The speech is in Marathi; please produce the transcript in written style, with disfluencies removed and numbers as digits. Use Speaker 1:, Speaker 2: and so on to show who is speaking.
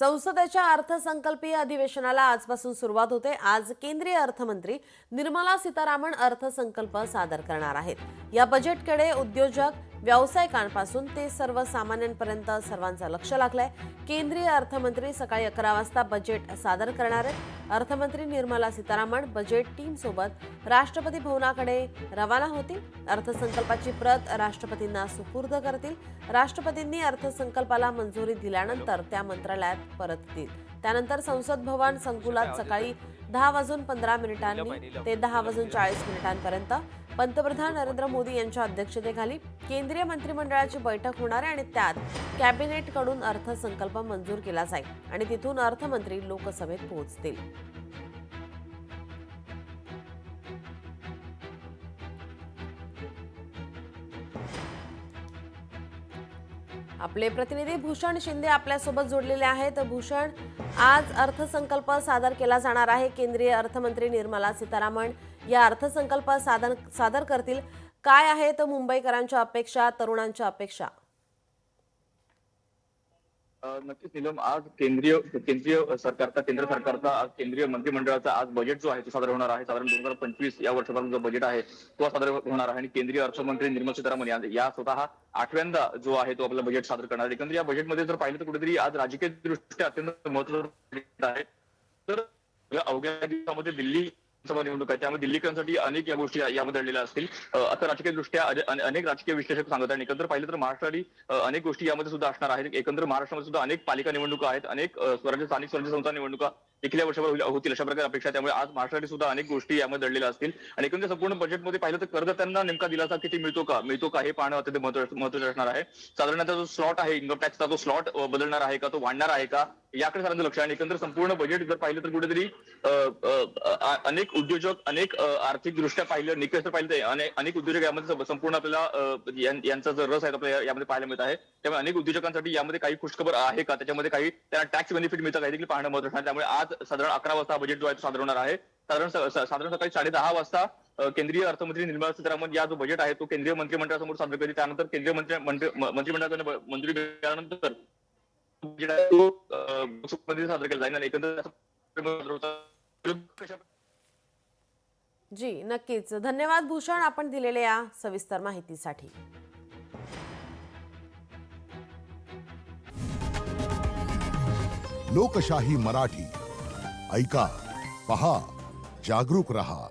Speaker 1: संसदेच्या अर्थसंकल्पीय अधिवेशनाला आजपासून सुरुवात होते। आज केंद्रीय अर्थमंत्री निर्मला सीतारामन अर्थसंकल्प सादर करणार आहेत। या बजेटकडे उद्योजक, व्यावसायिकांपासून ते सर्वसामान्यांपर्यंत सर्वांचं लक्ष लागलंय। केंद्रीय अर्थमंत्री सकाळी 11 वाजता बजेट सादर करणार आहेत। अर्थमंत्री निर्मला सीतारामन बजेट टीम सोबत राष्ट्रपती भवनाकडे रवाना होतील। अर्थसंकल्पाची प्रत राष्ट्रपतींना सुपूर्द करतील। राष्ट्रपतींनी अर्थसंकल्पाला मंजुरी दिल्यानंतर त्या मंत्रालयात परततील। त्यानंतर संसद भवन संकुलात सकाळी 10:15 ते 10:40 पंतप्रधान नरेंद्र मोदी यांच्या अध्यक्षतेखाली केंद्रीय मंत्रिमंडळाची बैठक होणार आहे आणि त्यात कॅबिनेटकडून अर्थसंकल्प मंजूर केला जाईल आणि तिथून अर्थमंत्री लोकसभेत पोहोचतील। आपले प्रतिनिधी भूषण शिंदे आपल्यासोबत जोडलेले आहेत। भूषण, आज अर्थसंकल्प सादर केला जाणार आहे। केंद्रीय अर्थमंत्री निर्मला सीतारामन या अर्थसंकल्प सादर करतील। काय आहेत मुंबईकरांच्या अपेक्षा, तरुणांच्या अपेक्षा?
Speaker 2: नक्कीच नीलम, आज केंद्र सरकारचा आज केंद्रीय मंत्रिमंडळाचा आज बजेट जो आहे तो सादर होणार आहे। साधारण 2025 या वर्षाचा जो बजेट आहे तो सादर होणार आहे आणि केंद्रीय अर्थमंत्री निर्मला सीतारामन या स्वतः 8व्यांदा जो आहे तो आपला बजेट सादर करणार आहे। एकंदरीत या बजेटमध्ये जर पाहिलं तर कुठेतरी आज राजकीय दृष्ट्या अत्यंत महत्त्वाचं आहे। तर अवघ्या दिवसामध्ये दिल्ली लोकसभा निवडणूक आहे, त्यामुळे दिल्लीकरांसाठी अनेक या गोष्टी यामध्ये दडलेल्या असतील। आता राजकीय दृष्ट्या अनेक राजकीय विश्लेषक सांगत आहेत। एकंदर पाहिलं तर महाराष्ट्रासाठी अनेक गोष्टी यामध्ये सुद्धा असणार आहेत। एकंदर महाराष्ट्रामध्ये सुद्धा अनेक पालिका निवडणुका आहेत, अनेक स्थानिक स्वराज्य संस्था निवडणुका देखील या वर्षभर होतील अशा प्रकारे अपेक्षा। त्यामुळे आज महाराष्ट्रासाठी सुद्धा अनेक गोष्टी यामध्ये दडलेल्या असतील आणि एकंदर संपूर्ण बजेटमध्ये पाहिलं तर करदात्यांना नेमका दिलासा किती मिळतो का हे पाहणं अत्यंत महत्त्वाचं असणार आहे। साधारणतः जो स्लॉट आहे इन्कम टॅक्सचा, तो स्लॉट बदलणार आहे का, तो वाढणार आहे का, याकडे साधारण लक्ष आहे। आणि एकंदर संपूर्ण बजेट जर पाहिलं तर कुठेतरी अनेक उद्योजक, अनेक आर्थिक दृष्ट्या पाहिलं, निकष पाहिलं तर अनेक उद्योजक यामध्ये संपूर्ण आपल्याला यांचा जो रस आहे आपल्याला यामध्ये पाहायला मिळत आहे। त्यामुळे अनेक उद्योजकांसाठी यामध्ये काही खुशखबर आहे का, त्याच्यामध्ये काही त्यांना टॅक्स बेनिफिट मिळतं का, हे देखील पाहणं महत्त्वाचं आहे। त्यामुळे आज साधारण 11 वाजता बजेट जो आहे तो सादर होणार आहे। साधारण सकाळी 10:30 वाजता केंद्रीय अर्थमंत्री निर्मला सीतारामन या जो बजेट आहे तो केंद्रीय मंत्रिमंडळासमोर सादर करतील। त्यानंतर केंद्रीय मंत्रिमंडळाकडे मंजुरी मिळाल्यानंतर सादर केला जाईल आणि एकंदर
Speaker 1: जी नक्कीच, धन्यवाद भूषण आपण दिलेल्या या सविस्तर माहितीसाठी।
Speaker 3: लोकशाही मराठी ऐका, पहा, जागरूक रहा।